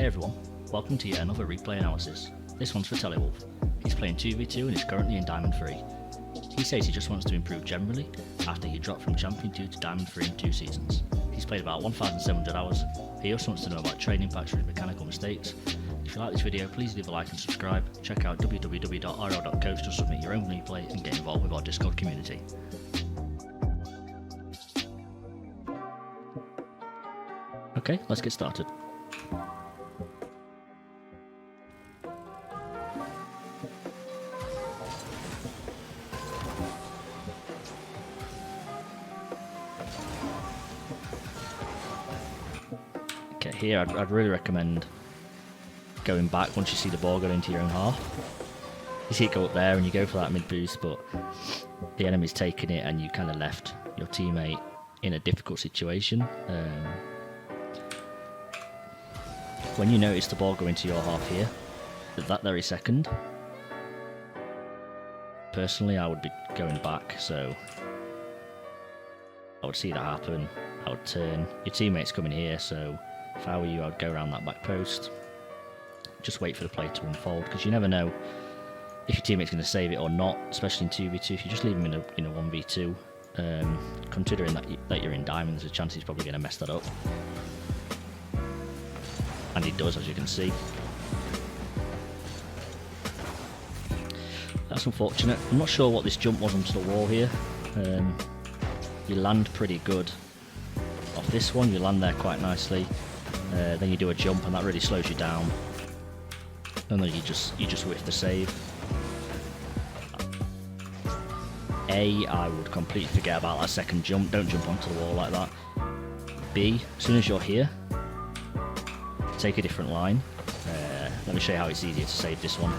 everyone, welcome to yet another replay analysis. This one's for Telewolf. He's playing 2v2 and is currently in Diamond 3. He says he just wants to improve generally after he dropped from Champion 2 to Diamond 3 in 2 seasons. He's played about 1,700 hours. He also wants to know about training packs for his mechanical mistakes. If you like this video, please leave a like and subscribe. Check out www.rl.coach to submit your own replay and get involved with our Discord community. Okay, let's get started. Okay, here I'd really recommend going back once you see the ball go into your own half. You see it go up there and you go for that mid boost, but the enemy's taking it and you kind of left your teammate in a difficult situation. When you notice the ball go into your half here, at that very second, personally I would be going back, so I would see that happen, I would turn, your teammate's coming here, so if I were you I would go around that back post, just wait for the play to unfold, because you never know if your teammate's going to save it or not, especially in 2v2, if you just leave him in a 1v2, considering that you're in diamond, there's a chance he's probably going to mess that up. And he does, as you can see. That's unfortunate. I'm not sure what this jump was onto the wall here. You land pretty good off this one. You land there quite nicely. Then you do a jump, and that really slows you down. And then you just whiff the save. I would completely forget about that second jump. Don't jump onto the wall like that. B, as soon as you're here, take a different line. Let me show you how it's easier to save this one.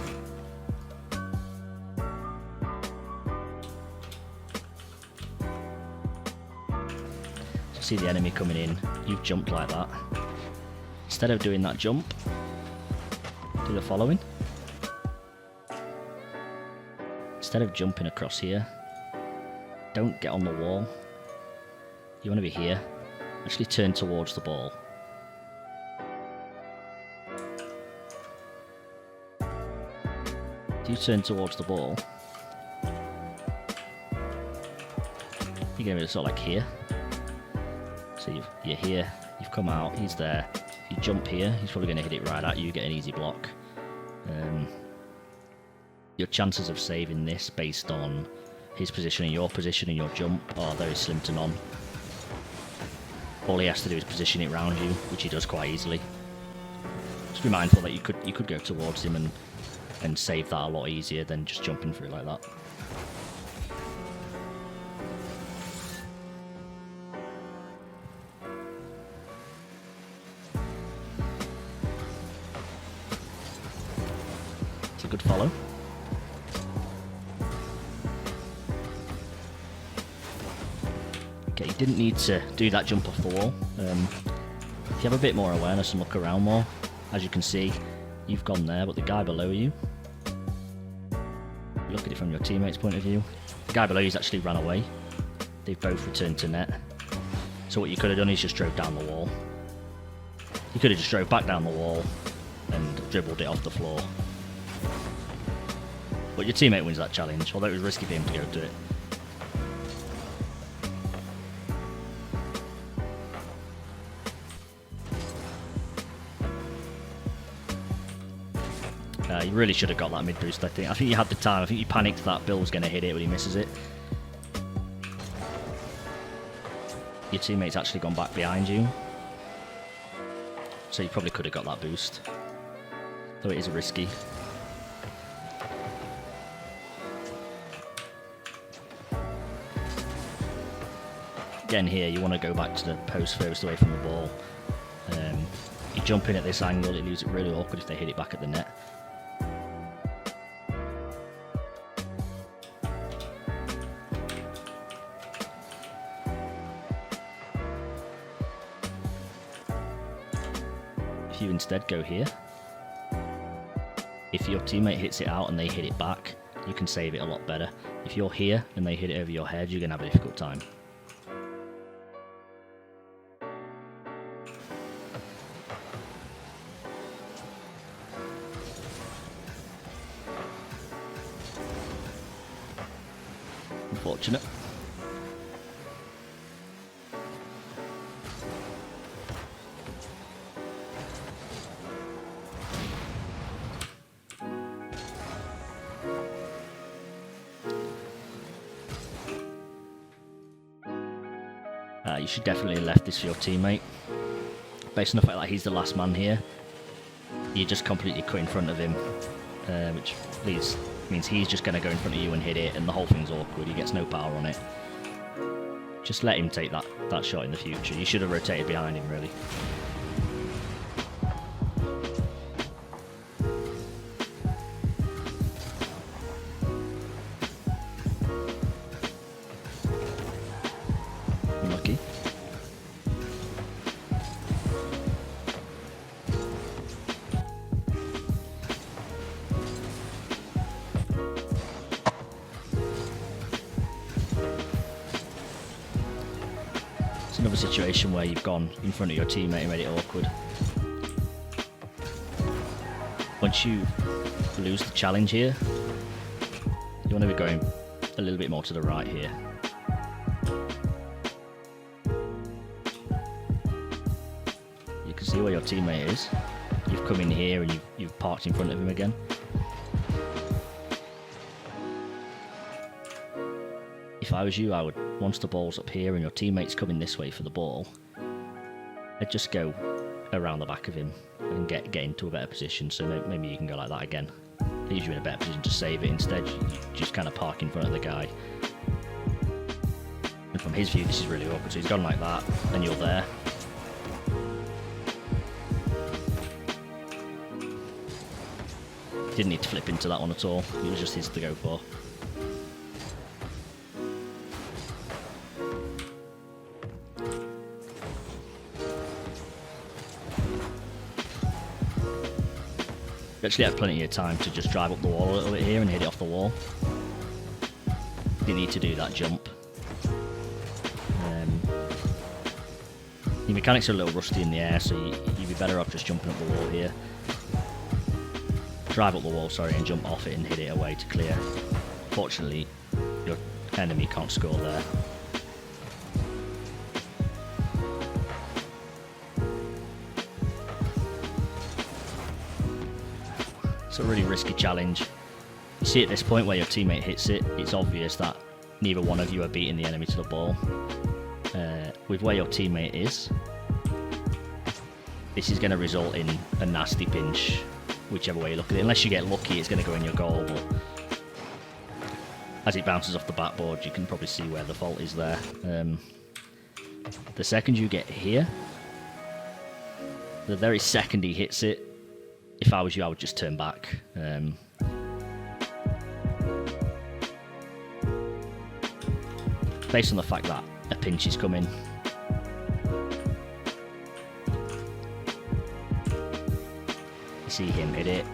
So see the enemy coming in, you've jumped like that. Instead of doing that jump, do the following. Instead of jumping across here, don't get on the wall. You want to be here. Actually turn towards the ball. If you turn towards the ball, you're going to be sort of like here. So you're here, you've come out, he's there. If you jump here, he's probably going to hit it right at you, get an easy block. Your chances of saving this based on his position and your position and your jump are very slim to none. All he has to do is position it around you, which he does quite easily. Just be mindful that you could go towards him and save that a lot easier than just jumping through like that. It's a good follow. Okay, you didn't need to do that jump off the wall. If you have a bit more awareness and look around more, as you can see, you've gone there, but the guy below you, look at it from your teammate's point of view, the guy below you's actually ran away. They've both returned to net. So what you could have done is just drove down the wall. You could have just drove back down the wall and dribbled it off the floor. But your teammate wins that challenge, although it was risky for him to go do it. You really should have got that mid boost, I think. I think you had the time. I think you panicked that Bill was going to hit it, but he misses it. Your teammate's actually gone back behind you. So you probably could have got that boost. Though it is risky. Again here, you want to go back to the post furthest away from the ball. You jump in at this angle, it leaves it really awkward if they hit it back at the net. If you instead go here, if your teammate hits it out and they hit it back, you can save it a lot better. If you're here and they hit it over your head, you're going to have a difficult time. Unfortunate. You should definitely have left this for your teammate. Based on the fact that he's the last man here, you just completely cut in front of him, which means he's just going to go in front of you and hit it, and the whole thing's awkward. He gets no power on it. Just let him take that shot in the future. You should have rotated behind him, really. Unlucky. Another situation where you've gone in front of your teammate and made it awkward. Once you lose the challenge here, you want to be going a little bit more to the right here. You can see where your teammate is. You've come in here and you've parked in front of him again. If I was you, I would, once the ball's up here and your teammate's coming this way for the ball, I'd just go around the back of him and get into a better position. So maybe you can go like that again. Leaves you in a better position to save it. Instead, you just kind of park in front of the guy. And from his view, this is really awkward. So he's gone like that, and you're there. Didn't need to flip into that one at all. It was just his to go for. You actually had plenty of time to just drive up the wall a little bit here and hit it off the wall. Didn't need to do that jump. Your mechanics are a little rusty in the air, so you'd be better off just jumping up the wall here. Drive up the wall, sorry, and jump off it and hit it away to clear. Fortunately, your enemy can't score there. It's a really risky challenge. You see at this point where your teammate hits it, it's obvious that neither one of you are beating the enemy to the ball. With where your teammate is, this is going to result in a nasty pinch, whichever way you look at it. Unless you get lucky, it's going to go in your goal, but as it bounces off the backboard, you can probably see where the fault is there. The second you get here, the very second he hits it, if I was you, I would just turn back. Based on the fact that a pinch is coming. You see him hit it.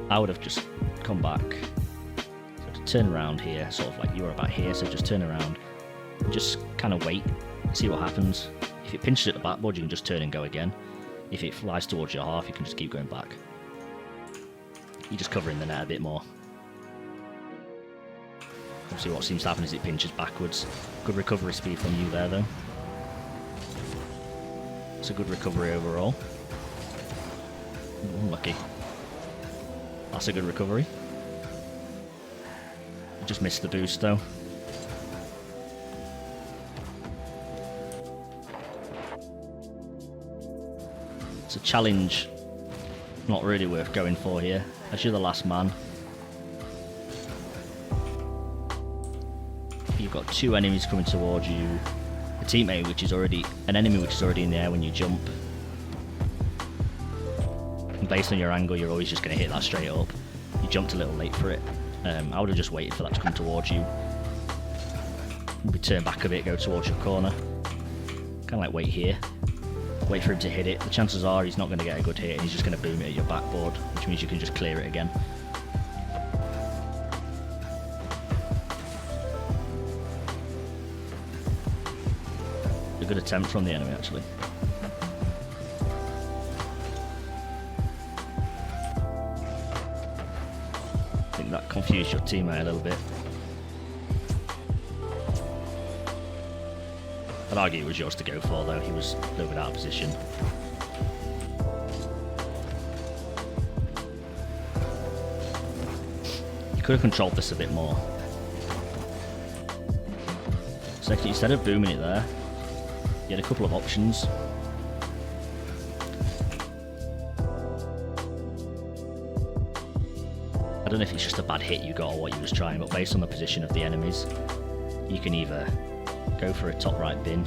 I would have just come back. So to turn around here, sort of like you were about here, so just turn around. And just kind of wait, see what happens. If it pinches at the backboard, you can just turn and go again. If it flies towards your half, you can just keep going back. You're just covering the net a bit more. Obviously what seems to happen is it pinches backwards. Good recovery speed from you there though. It's a good recovery overall. Unlucky. That's a good recovery. Just missed the boost though. It's a challenge not really worth going for here, as you're the last man. You've got two enemies coming towards you, a teammate which is already, an enemy which is already in the air when you jump. And based on your angle, you're always just going to hit that straight up. You jumped a little late for it. I would have just waited for that to come towards you. Maybe turn back a bit, go towards your corner. Kind of like wait here. Wait for him to hit it. The chances are he's not going to get a good hit and he's just going to boom it at your backboard, which means you can just clear it again. A good attempt from the enemy actually. I think that confused your teammate a little bit. I'd argue it was yours to go for, though. He was a little bit out of position. You could have controlled this a bit more. So instead of booming it there, you had a couple of options. I don't know if it's just a bad hit you got or what you was trying, but based on the position of the enemies, you can either go for a top right bin,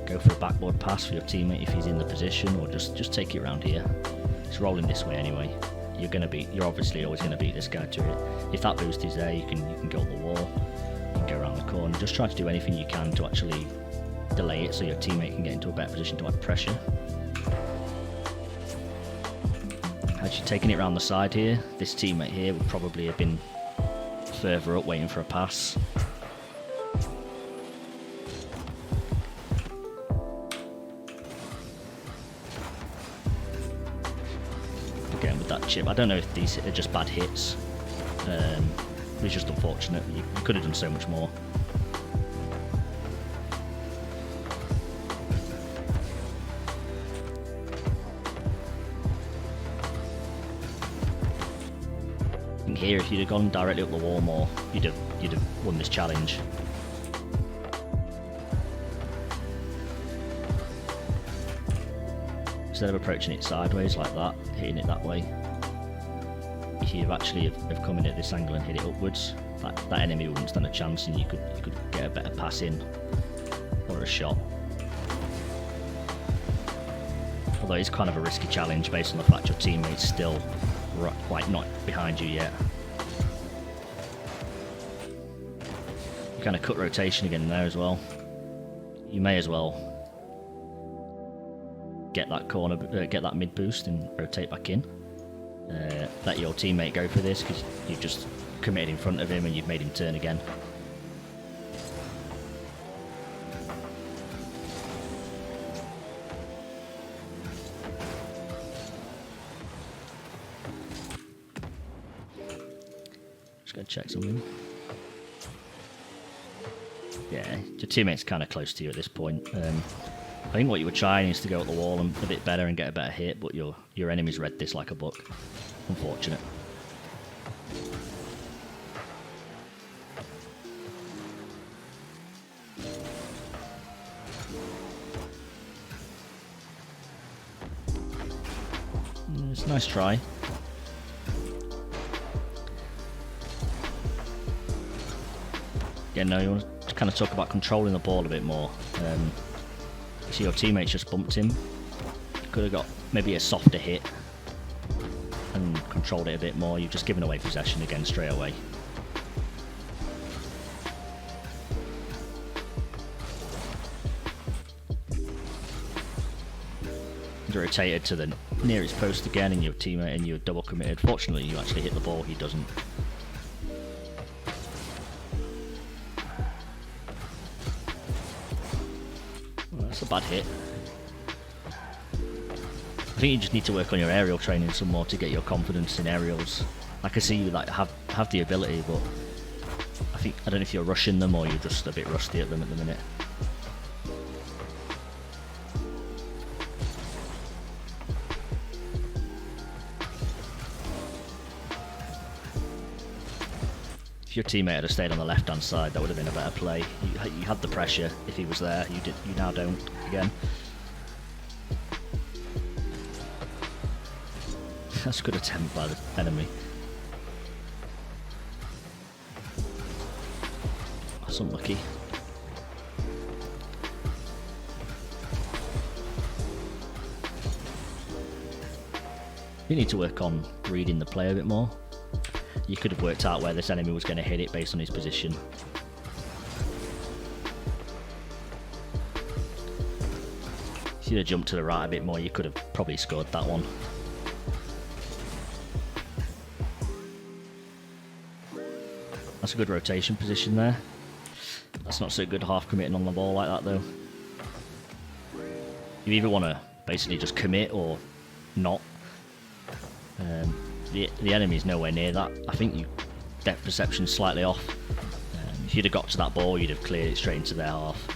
go for a backboard pass for your teammate if he's in the position, or just take it around here. It's rolling this way anyway. You're obviously always gonna beat this guy to it. If that boost is there, you can go up the wall, you can go around the corner. Just try to do anything you can to actually delay it so your teammate can get into a better position to add pressure. Had you taken it around the side here, this teammate here would probably have been further up waiting for a pass. Again with that chip, I don't know if these are just bad hits. It's just unfortunate. You could have done so much more. Here, if you'd have gone directly up the wall more, you'd have won this challenge. Instead of approaching it sideways like that, hitting it that way, if you'd actually have come in at this angle and hit it upwards, that enemy wouldn't stand a chance, and you could get a better pass in or a shot. Although it's kind of a risky challenge based on the fact your teammate's still quite not behind you yet. You kind of cut rotation again there as well. You may as well get that corner, get that mid boost and rotate back in. Let your teammate go for this because you've just committed in front of him and you've made him turn again. Just gotta check something. Yeah, your teammate's kind of close to you at this point. I think what you were trying is to go up the wall and a bit better and get a better hit, but your enemies read this like a book. Unfortunate. It's a nice try. Yeah, no, you want to kind of talk about controlling the ball a bit more. You see your teammates just bumped him. Could have got maybe a softer hit and controlled it a bit more. You've just given away possession again straight away. You rotated to the nearest post again, and your teammate and you're double committed. Fortunately, you actually hit the ball. He doesn't. That's a bad hit. I think you just need to work on your aerial training some more to get your confidence in aerials. I can see you like have the ability, but I don't know if you're rushing them or you're just a bit rusty at them at the minute. If your teammate had stayed on the left-hand side, that would have been a better play. You had the pressure if he was there. You now don't again. That's a good attempt by the enemy. That's unlucky. You need to work on reading the play a bit more. You could have worked out where this enemy was going to hit it based on his position. If you'd have jumped to the right a bit more, you could have probably scored that one. That's a good rotation position there. That's not so good half committing on the ball like that though. You either want to basically just commit or not. The enemy's nowhere near that. I think you depth perception's slightly off. If you'd have got to that ball, you'd have cleared it straight into their half.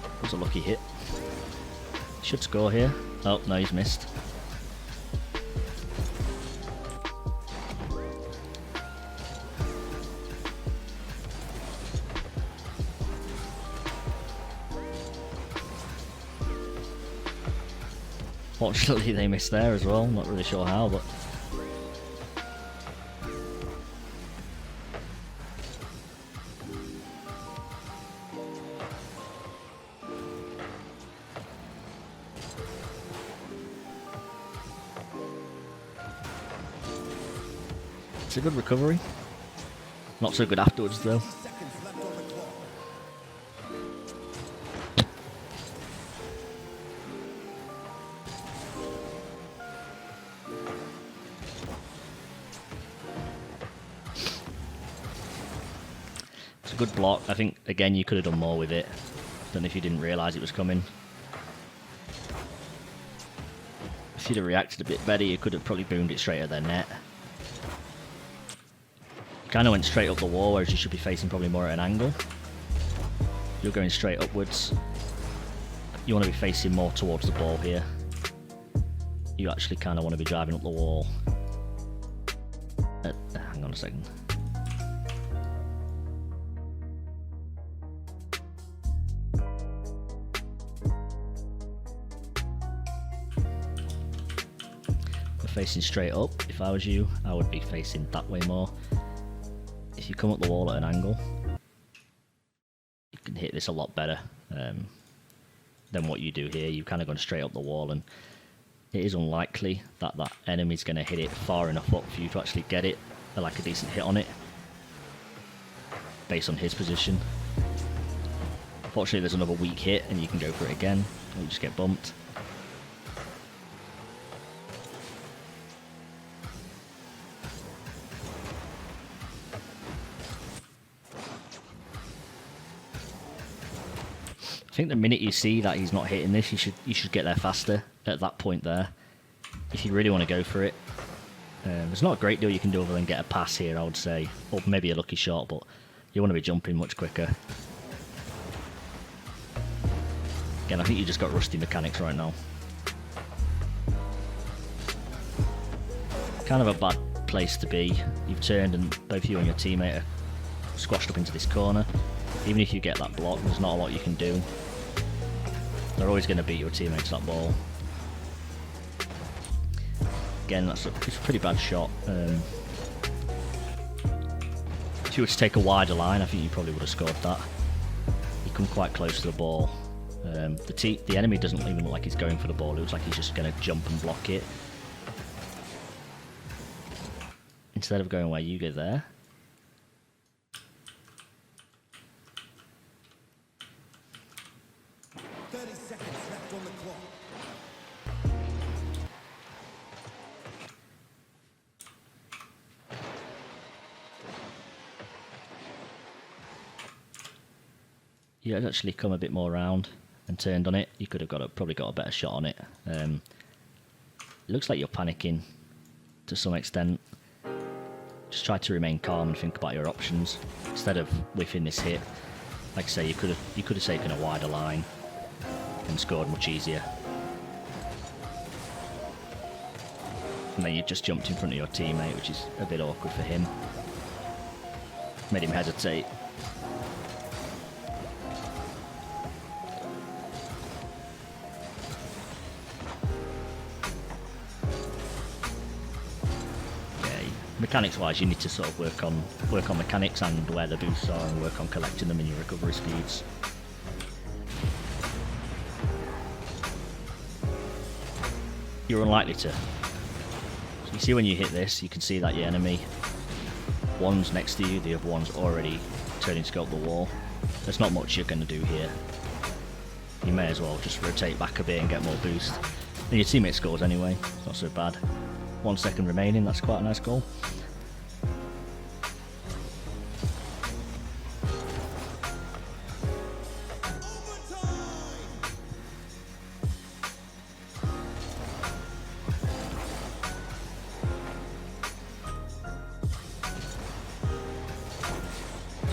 That was a lucky hit. Should score here. Oh, no, he's missed. Fortunately, they missed there as well. Not really sure how, but it's a good recovery. Not so good afterwards, though. It's a good block. I think, again, you could have done more with it. Don't know if you didn't realise it was coming. If you'd have reacted a bit better, you could have probably boomed it straight at their net. Kind of went straight up the wall, whereas you should be facing probably more at an angle. You're going straight upwards. You want to be facing more towards the ball here. You actually kind of want to be driving up the wall. Hang on a second. We're facing straight up. If I was you, I would be facing that way more. If you come up the wall at an angle, you can hit this a lot better than what you do here. You've kind of gone straight up the wall, and it is unlikely that that enemy's going to hit it far enough up for you to actually get it, like a decent hit on it, based on his position. Fortunately, there's another weak hit, and you can go for it again, and you just get bumped. I think the minute you see that he's not hitting this, you should get there faster at that point there. If you really want to go for it. There's not a great deal you can do other than get a pass here, I would say. Or maybe a lucky shot, but you want to be jumping much quicker. Again, I think you just got rusty mechanics right now. Kind of a bad place to be. You've turned and both you and your teammate are squashed up into this corner. Even if you get that block, there's not a lot you can do. They're always going to beat your teammates that ball. Again, it's a pretty bad shot. If you were to take a wider line, I think you probably would have scored that. You come quite close to the ball. The enemy doesn't even look like he's going for the ball. It looks like he's just going to jump and block it. Instead of going where you go there. You had actually come a bit more round and turned on it. You could have probably got a better shot on it. It looks like you're panicking to some extent. Just try to remain calm and think about your options instead of whiffing this hit. Like I say, you could have taken a wider line and scored much easier. And then you just jumped in front of your teammate, which is a bit awkward for him. Made him hesitate. Mechanics-wise, you need to sort of work on mechanics and where the boosts are, and work on collecting them in your recovery speeds. You're unlikely to. So you see when you hit this, you can see that your enemy, one's next to you, the other one's already turning to go up the wall. There's not much you're going to do here. You may as well just rotate back a bit and get more boost. And your teammate scores anyway, it's not so bad. 1 second remaining, that's quite a nice goal.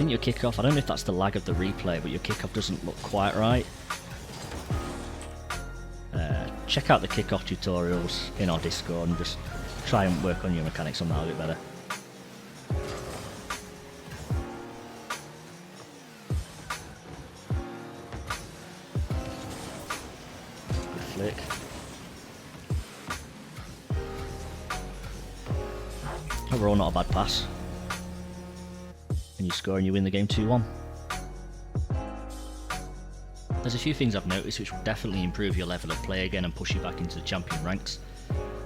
think your kickoff, I don't know if that's the lag of the replay, but your kickoff doesn't look quite right. Check out the kickoff tutorials in our Discord and just try and work on your mechanics on that a bit better. Good flick. Overall, not a bad pass. And you score and you win the game 2-1. There's a few things I've noticed which will definitely improve your level of play again and push you back into the champion ranks.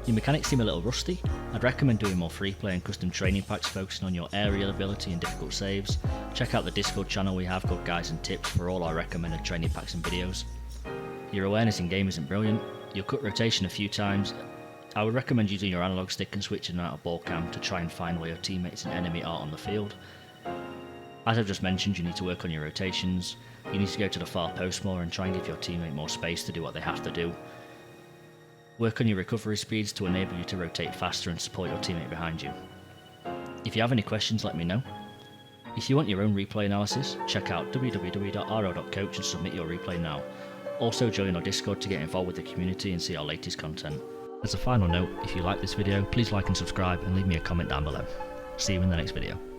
Your mechanics seem a little rusty. I'd recommend doing more free play and custom training packs focusing on your aerial ability and difficult saves. Check out the Discord channel we have called Guides and Tips for all our recommended training packs and videos. Your awareness in game isn't brilliant. You'll cut rotation a few times. I would recommend using your analog stick and switching out of ball cam to try and find where your teammates and enemy are on the field. As I've just mentioned, you need to work on your rotations. You need to go to the far post more and try and give your teammate more space to do what they have to do. Work on your recovery speeds to enable you to rotate faster and support your teammate behind you. If you have any questions, let me know. If you want your own replay analysis, check out www.ro.coach and submit your replay now. Also join our Discord to get involved with the community and see our latest content. As a final note, if you like this video, please like and subscribe and leave me a comment down below. See you in the next video.